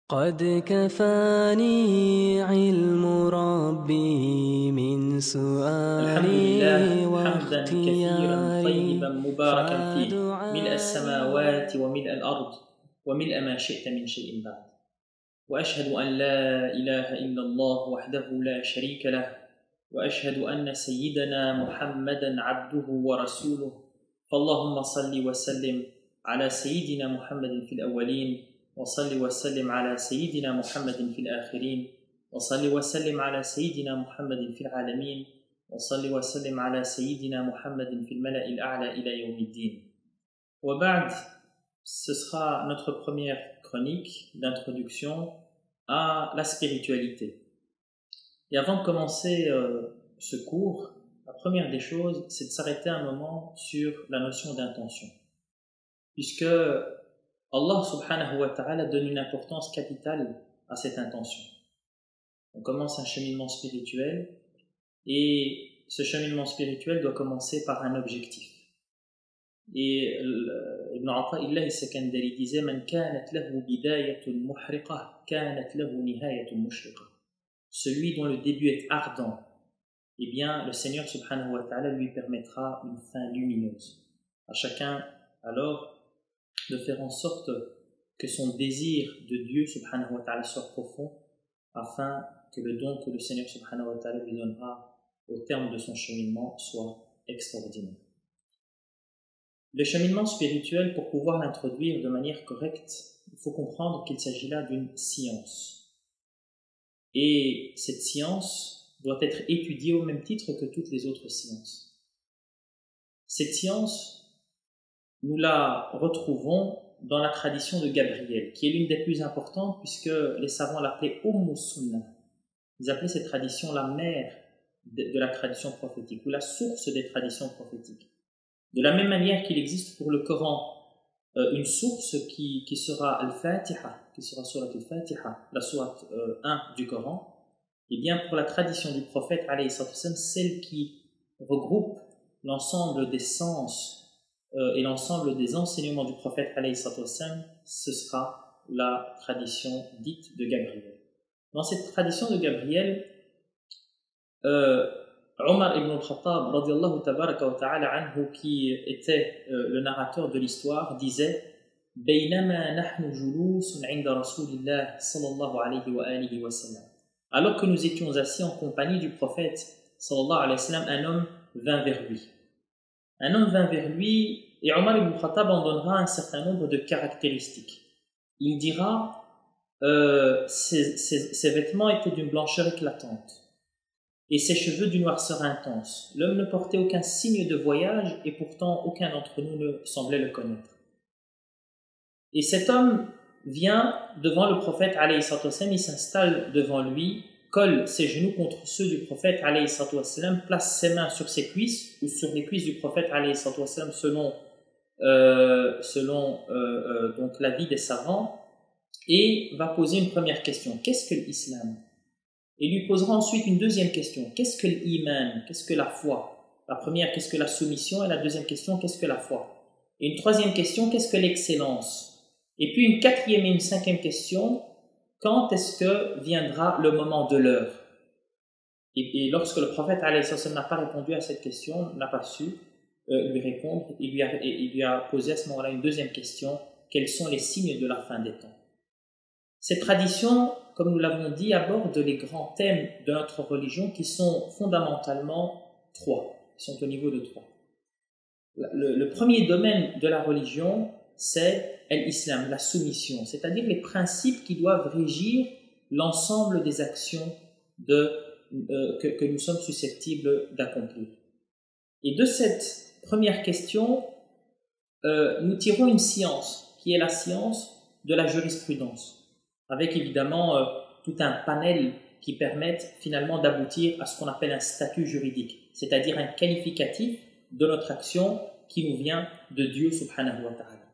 قد كفاني علم ربي من الحمد لله سؤالي حمدا كثيرا طيبا واختياري مباركا فيه ملء فدعائي السماوات وملء الأرض وملء ما شئت من شيء بعد وأشهد أن لا إله إلا الله وحده لا شريك له وأشهد أن سيدنا محمدا عبده ورسوله فاللهم صل وسلم على سيدنا محمد في الأولين وصل وسلم على سيدنا محمد في الآخرين وصل وسلم على سيدنا محمد في العالمين وصل وسلم على سيدنا محمد في الملأ الأعلى إلى يوم الدين. وبعد, ce sera notre première chronique d'introduction à la spiritualité. Et avant de commencer ce cours, la première des choses, c'est de s'arrêter un moment sur la notion d'intention. Puisque Allah subhanahu wa ta'ala donne une importance capitale à cette intention. On commence un cheminement spirituel et ce cheminement spirituel doit commencer par un objectif. Et Ibn Ata'illah al-Sakandari disait Man kanat lahu bidayatun muhriqah kanat lahu nihayatun mushriqah. Celui dont le début est ardent, eh bien le Seigneur subhanahu wa ta'ala lui permettra une fin lumineuse. À chacun alors de faire en sorte que son désir de Dieu subhanahu wa ta'ala soit profond afin que le don que le Seigneur subhanahu wa ta'ala lui donnera au terme de son cheminement soit extraordinaire. Le cheminement spirituel, pour pouvoir l'introduire de manière correcte, il faut comprendre qu'il s'agit là d'une science. Et cette science doit être étudiée au même titre que toutes les autres sciences. Cette science, nous la retrouvons dans la tradition de Gabriel, qui est l'une des plus importantes puisque les savants l'appelaient Sunnah. Ils appelaient cette tradition la mère de la tradition prophétique ou la source des traditions prophétiques. De la même manière qu'il existe pour le Coran une source qui sera Al-Fatiha, qui sera Surat Al-Fatiha, la Surat 1 du Coran, et bien pour la tradition du prophète, alayhi salatu wassalam, celle qui regroupe l'ensemble des sens et l'ensemble des enseignements du prophète, alayhi salatu wassalam, ce sera la tradition dite de Gabriel. Dans cette tradition de Gabriel, Omar ibn al-Khattab, radiallahu tabaraka wa ta'ala anhu, qui était le narrateur de l'histoire, disait Baynama nahnu julusun 'inda Rasulillah sallallahu alayhi wa alihi wa sallam. Alors que nous étions assis en compagnie du prophète sallallahu alayhi wa sallam, un homme vint vers lui. Un homme vint vers lui et Omar ibn al-Khattab en donnera un certain nombre de caractéristiques. Il dira ses vêtements étaient d'une blancheur éclatante et ses cheveux d'une noirceur intense. L'homme ne portait aucun signe de voyage et pourtant aucun d'entre nous ne semblait le connaître. Et cet homme vient devant le prophète alayhi salatu wassalam, il s'installe devant lui, colle ses genoux contre ceux du prophète alayhi salatu wassalam, place ses mains sur ses cuisses ou sur les cuisses du prophète alayhi salatu wassalam selon donc l'avis des savants, et va poser une première question. Qu'est-ce que l'islam? Et lui posera ensuite une deuxième question. Qu'est-ce que l'iman? Qu'est-ce que la foi? La première, qu'est-ce que la soumission? Et la deuxième question, qu'est-ce que la foi? Et une troisième question, qu'est-ce que l'excellence? Et puis une quatrième et une cinquième question, quand est-ce que viendra le moment de l'heure? Et lorsque le prophète alayhi sallam n'a pas répondu à cette question, n'a pas su lui répondre, il lui a posé à ce moment-là une deuxième question, quels sont les signes de la fin des temps? Cette tradition, comme nous l'avons dit, aborde les grands thèmes de notre religion qui sont fondamentalement trois, qui sont au niveau de trois. Le premier domaine de la religion, c'est l'islam, la soumission, c'est-à-dire les principes qui doivent régir l'ensemble des actions que nous sommes susceptibles d'accomplir. Et de cette première question, nous tirons une science, qui est la science de la jurisprudence, avec évidemment tout un panel qui permettent finalement d'aboutir à ce qu'on appelle un statut juridique, c'est-à-dire un qualificatif de notre action qui nous vient de Dieu subhanahu wa ta'ala.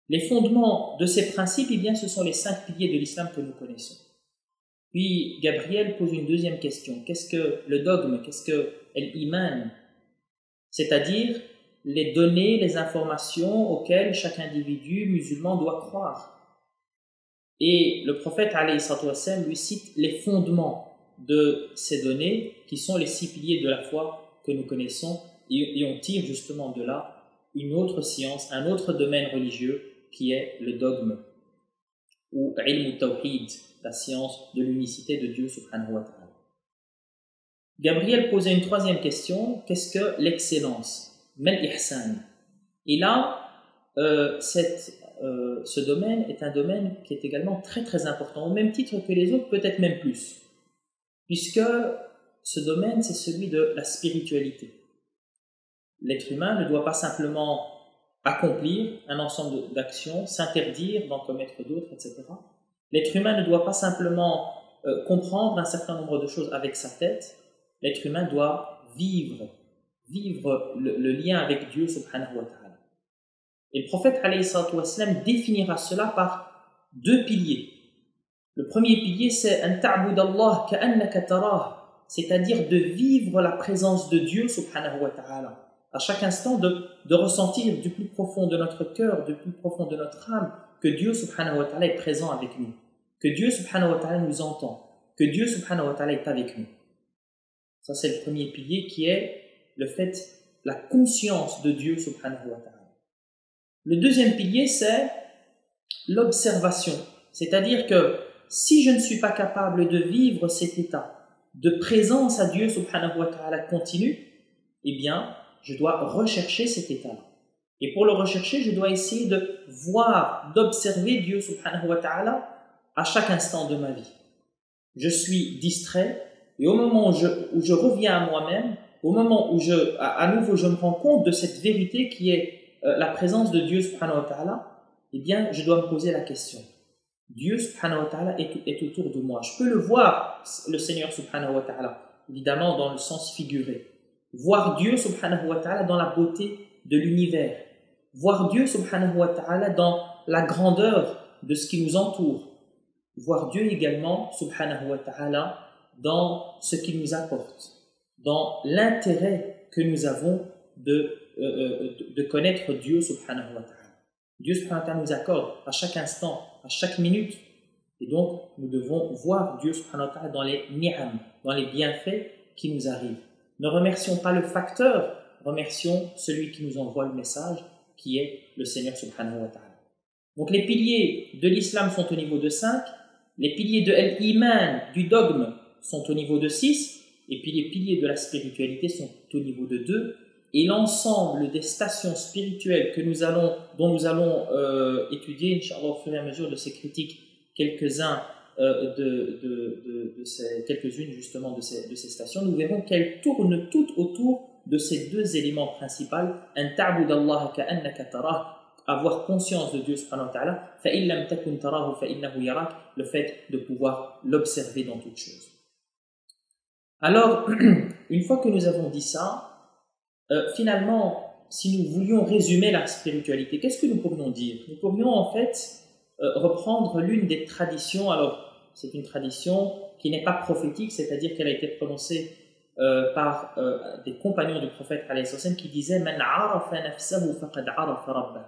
Les fondements de ces principes, eh bien, ce sont les 5 piliers de l'islam que nous connaissons. Puis Gabriel pose une deuxième question. Qu'est-ce que le dogme? Qu'est-ce que l'iman? C'est-à-dire les données, les informations auxquelles chaque individu musulman doit croire. Et le prophète alayhi salatu wassalam lui cite les fondements de ces données qui sont les 6 piliers de la foi que nous connaissons et on tire justement de là une autre science, un autre domaine religieux qui est le dogme ou ilm tawhid, la science de l'unicité de Dieu subhanahu wa ta'ala. Gabriel posait une troisième question, qu'est-ce que l'excellence? Mal ihsan. Et là, ce domaine est un domaine qui est également très très important, au même titre que les autres, peut-être même plus, puisque ce domaine c'est celui de la spiritualité. L'être humain ne doit pas simplement accomplir un ensemble d'actions, s'interdire d'en commettre d'autres, etc. L'être humain ne doit pas simplement comprendre un certain nombre de choses avec sa tête. L'être humain doit vivre le lien avec Dieu subhanahu wa ta'ala. Et le prophète alayhi salatu wassalam définira cela par 2 piliers. Le premier pilier c'est an ta'budallah ka'annaka tarah, c'est-à-dire de vivre la présence de Dieu subhanahu wa ta'ala. À chaque instant de ressentir du plus profond de notre cœur, du plus profond de notre âme, que Dieu subhanahu wa ta'ala est présent avec nous, que Dieu subhanahu wa ta'ala nous entend, que Dieu subhanahu wa ta'ala est avec nous. Ça c'est le premier pilier qui est le fait, la conscience de Dieu subhanahu wa ta'ala. Le deuxième pilier c'est l'observation, c'est-à-dire que si je ne suis pas capable de vivre cet état de présence à Dieu subhanahu wa ta'ala continu, eh bien je dois rechercher cet état-là. Et pour le rechercher, je dois essayer de voir, d'observer Dieu subhanahu wa ta'ala à chaque instant de ma vie. Je suis distrait et au moment où je reviens à moi-même, au moment où à nouveau je me rends compte de cette vérité qui est la présence de Dieu subhanahu wa ta'ala, eh bien je dois me poser la question. Dieu subhanahu wa ta'ala est autour de moi. Je peux le voir, le Seigneur subhanahu wa ta'ala, évidemment dans le sens figuré. Voir Dieu subhanahu wa ta'ala dans la beauté de l'univers, voir Dieu subhanahu wa ta'ala dans la grandeur de ce qui nous entoure, voir Dieu également subhanahu wa ta'ala dans ce qu'il nous apporte, dans l'intérêt que nous avons de connaître Dieu subhanahu wa ta'ala. Dieu subhanahu wa ta'ala nous accorde à chaque instant, à chaque minute, et donc nous devons voir Dieu subhanahu wa ta'ala dans les ni'am, dans les bienfaits qui nous arrivent. Ne remercions pas le facteur, remercions celui qui nous envoie le message, qui est le Seigneur subhanahu wa ta'ala. Donc les piliers de l'islam sont au niveau de 5, les piliers de l'iman, du dogme, sont au niveau de 6, et puis les piliers de la spiritualité sont au niveau de 2, et l'ensemble des stations spirituelles dont nous allons étudier, Inch'Allah, au fur et à mesure de ces critiques, quelques-unes justement de ces stations, nous verrons qu'elles tournent toutes autour de ces 2 éléments principaux, an ta'budallaha ka'annaka tarah, avoir conscience de Dieu subhanahu wa ta'ala, fa in lam takun tarahu fa innahu yarak, le fait de pouvoir l'observer dans toutes choses. Alors, une fois que nous avons dit ça, finalement, si nous voulions résumer la spiritualité, qu'est-ce que nous pourrions dire? Nous pourrions en fait reprendre l'une des traditions. Alors c'est une tradition qui n'est pas prophétique, c'est-à-dire qu'elle a été prononcée par des compagnons du prophète alayhi sallam qui disaient Man arafa nafsahu faqad arafa rabbah.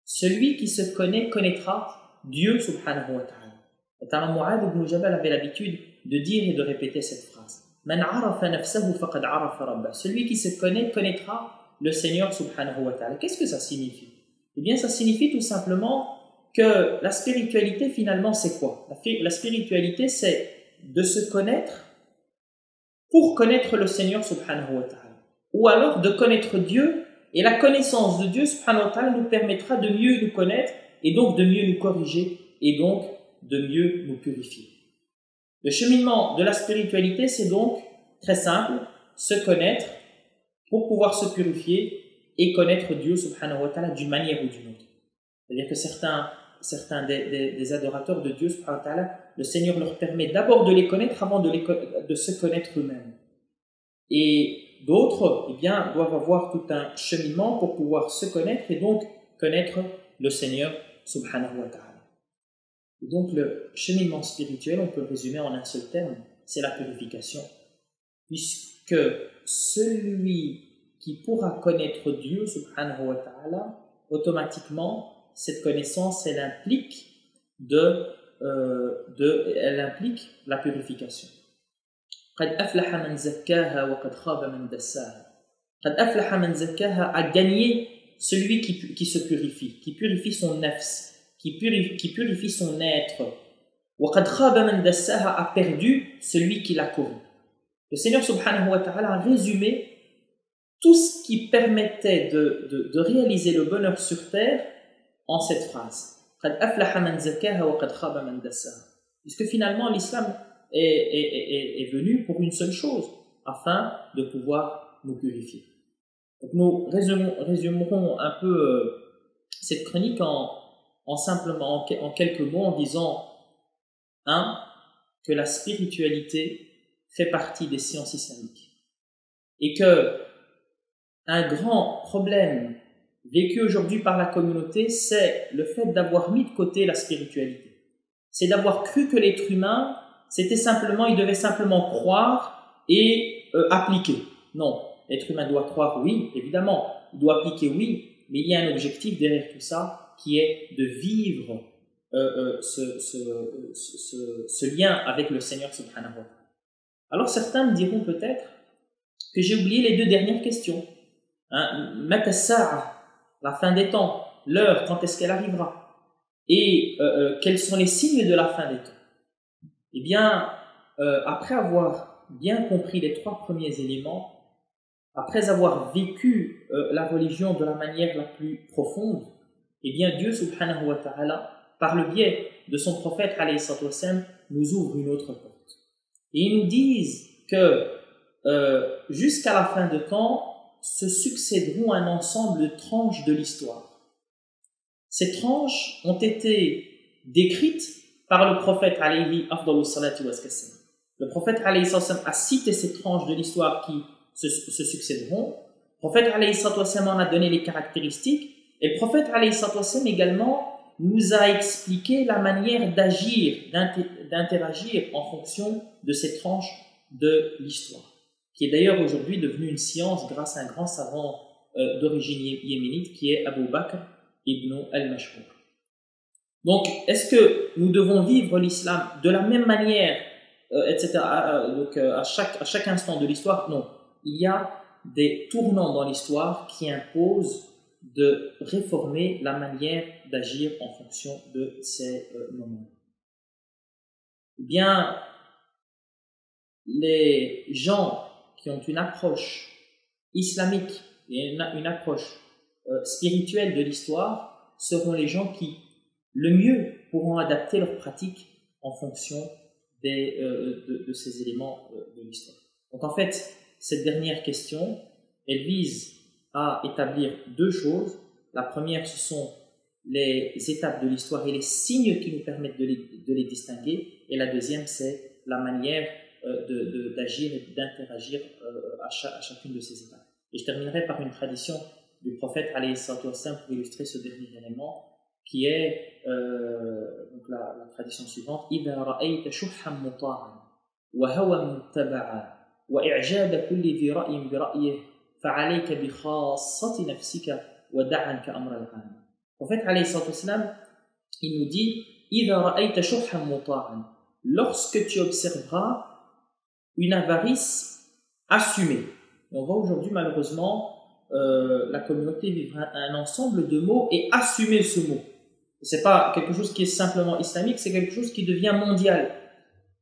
Celui qui se connaît connaîtra Dieu subhanahu wa ta'ala. Notamment Mu'adh ibn Jabal avait l'habitude de dire et de répéter cette phrase. Man arafa nafsahu faqad arafa rabbah. Celui qui se connaît connaîtra le Seigneur subhanahu wa ta'ala. Qu'est-ce que ça signifie? Eh bien ça signifie tout simplement que la spiritualité finalement c'est quoi? La spiritualité c'est de se connaître pour connaître le Seigneur subhanahu wa ta'ala, ou alors de connaître Dieu, et la connaissance de Dieu subhanahu wa ta'ala nous permettra de mieux nous connaître et donc de mieux nous corriger et donc de mieux nous purifier. Le cheminement de la spiritualité c'est donc très simple, se connaître pour pouvoir se purifier et connaître Dieu subhanahu wa ta'ala d'une manière ou d'une autre. C'est-à-dire que certains des adorateurs de Dieu subhanahu wa ta'ala, le Seigneur leur permet d'abord de les connaître avant de se connaître eux-mêmes. Et d'autres, eh bien, doivent avoir tout un cheminement pour pouvoir se connaître et donc connaître le Seigneur subhanahu wa ta'ala. Et donc le cheminement spirituel, on peut le résumer en un seul terme, c'est la purification. Puisque celui qui pourra connaître Dieu subhanahu wa ta'ala, automatiquement, cette connaissance, elle implique de elle implique la purification. قد أفلح من زكاها وقد خاب من دساها. قد أفلح من زكاها a gagné celui qui se purifie, qui purifie son nafs, qui purifie son être. وقد خاب من دساها a perdu celui qui l'a corrompu. Le Seigneur subhanahu wa ta'ala a résumé tout ce qui permettait de réaliser le bonheur sur terre en cette phrase. قد أفلح من زكاها وقد خاب من دساها. Puisque finalement l'islam est venu pour une seule chose, afin de pouvoir nous purifier. Donc nous résumerons un peu cette chronique simplement en quelques mots en disant 1. Que la spiritualité fait partie des sciences islamiques et que un grand problème vécu aujourd'hui par la communauté, c'est le fait d'avoir mis de côté la spiritualité. C'est d'avoir cru que l'être humain, il devait simplement croire et appliquer. Non, l'être humain doit croire, oui, évidemment, il doit appliquer, oui, mais il y a un objectif derrière tout ça qui est de vivre ce lien avec le Seigneur subhanahu wa ta'ala. Alors certains me diront peut-être que j'ai oublié les 2 dernières questions. Mata as-sa'a, la fin des temps, l'heure, quand est-ce qu'elle arrivera? Et quels sont les signes de la fin des temps? Eh bien, après avoir bien compris les 3 premiers éléments, après avoir vécu la religion de la manière la plus profonde, eh bien Dieu subhanahu wa ta'ala, par le biais de son prophète alayhi salatu wassalam, nous ouvre une autre porte. Et ils nous disent que jusqu'à la fin de temps, se succéderont un ensemble de tranches de l'histoire. Ces tranches ont été décrites par le prophète alayhi afdalu salatu wassalam. Le prophète alayhi salatu a cité ces tranches de l'histoire qui se succéderont. Le prophète alayhi salatu en a donné les caractéristiques et le prophète alayhi salatu également nous a expliqué la manière d'agir, d'interagir en fonction de ces tranches de l'histoire, qui est d'ailleurs aujourd'hui devenue une science grâce à un grand savant d'origine yéménite qui est Abu Bakr ibn al-Mashhur. Donc, est-ce que nous devons vivre l'islam de la même manière, etc., donc, à chaque instant de l'histoire? Non. Il y a des tournants dans l'histoire qui imposent de réformer la manière d'agir en fonction de ces moments. Eh bien, les gens qui ont une approche islamique et une approche spirituelle de l'histoire seront les gens qui, le mieux, pourront adapter leurs pratiques en fonction de ces éléments de l'histoire. Donc en fait, cette dernière question, elle vise à établir 2 choses. La première, ce sont les étapes de l'histoire et les signes qui nous permettent de les distinguer. Et la deuxième, c'est la manière d'agir et d'interagir à chacune de ces étapes. Et je terminerai par une tradition du prophète alayhi salatu wassalam pour illustrer ce dernier élément, qui est donc la tradition suivante: إِذَا رَأَيْتَ شُحًّا مُطَاعًا وَهَوًى مُتَّبَعًا وَإِعْجَابَ كُلِّ ذِي رَأْيٍ بِرَأْيِهِ فَعَلَيْكَ بِخَاصَّةِ نَفْسِكَ وَدَعْ عَنْكَ أَمْرَ الْعَامِّ. En fait, alayhi salatu wassalam, il nous dit: إِذَا رَأَيْتَ شُحًّا مُطَاعًا, lorsque tu observeras une avarice assumée. On voit aujourd'hui malheureusement la communauté vivre un ensemble de mots et assumer ce mot. Ce n'est pas quelque chose qui est simplement islamique, c'est quelque chose qui devient mondial.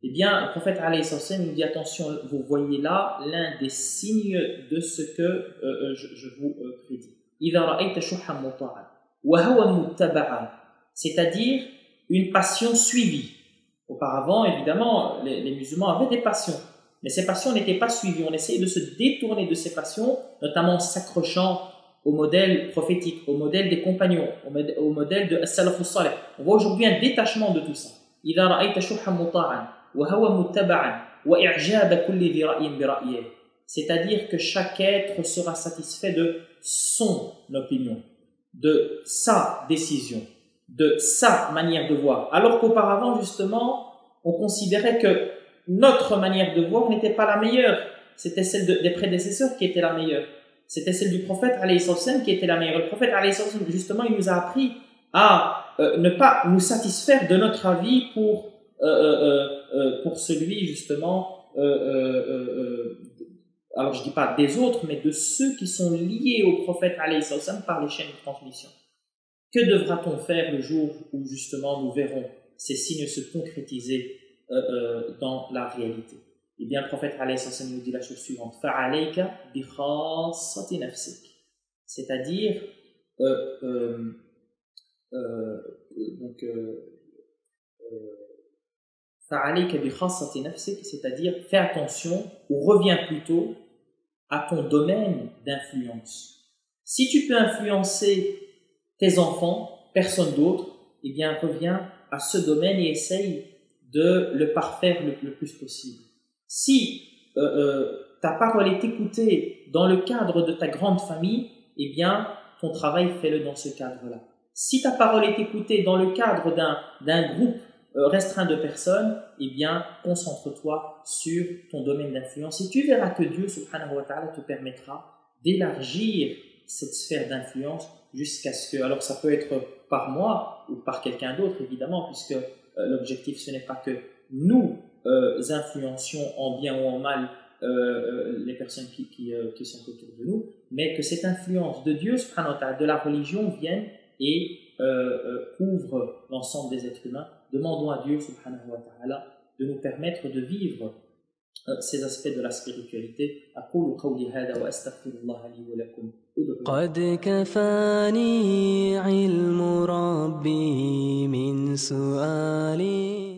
Eh bien, le prophète alayhi sallam nous dit: attention, vous voyez là l'un des signes de ce que je vous prédis. إِذَا رَأَيْتَ شُحًّا مُطَاعًا وَهَوًى مُتَّبَعًا, c'est-à-dire une passion suivie. Auparavant, évidemment, les musulmans avaient des passions, mais ces passions n'étaient pas suivies. On essayait de se détourner de ces passions, notamment en s'accrochant au modèle prophétique, au modèle des compagnons, au modèle de as-salafus salih. On voit aujourd'hui un détachement de tout ça. إِذَا رَأَيْتَ شُحًّا مُطَاعًا وَهَوًى مُتَّبَعًا وَإِعْجَابَ كُلِّ ذِي رَأْيٍ بِرَأْيِهِ, c'est-à-dire que chaque être sera satisfait de son opinion, de sa décision, de sa manière de voir. Alors qu'auparavant, justement, on considérait que notre manière de voir n'était pas la meilleure. C'était celle des prédécesseurs qui était la meilleure. C'était celle du prophète alayhi sallam qui était la meilleure. Le prophète alayhi sallam, justement, il nous a appris à ne pas nous satisfaire de notre avis pour celui justement, alors je dis pas des autres, mais de ceux qui sont liés au prophète alayhi salam par les chaînes de transmission. Que devra-t-on faire le jour où justement nous verrons ces signes se concrétiser dans la réalité? Eh bien, le prophète alayhi salam nous dit la chose suivante: fa'alayka bi khassati nafsik, c'est-à-dire c'est-à-dire fais attention ou reviens plutôt à ton domaine d'influence. Si tu peux influencer tes enfants, personne d'autre, eh bien reviens à ce domaine et essaye de le parfaire le plus possible. Si ta parole est écoutée dans le cadre de ta grande famille, eh bien ton travail fais-le dans ce cadre-là. Si ta parole est écoutée dans le cadre d'un groupe restreint de personnes, eh bien, concentre-toi sur ton domaine d'influence et tu verras que Dieu, subhanahu wa ta'ala, te permettra d'élargir cette sphère d'influence jusqu'à ce que, alors ça peut être par moi ou par quelqu'un d'autre, évidemment, puisque l'objectif, ce n'est pas que nous influencions en bien ou en mal les personnes qui sont autour de nous, mais que cette influence de Dieu, subhanahu wa ta'ala, de la religion, vienne et couvre l'ensemble des êtres humains. Demandons à Dieu subhanahu wa ta'ala de nous permettre de vivre ces aspects de la spiritualité. أقول قولي هذا وأستغفر الله لي ولكم. قد كفاني علم ربي من سؤالي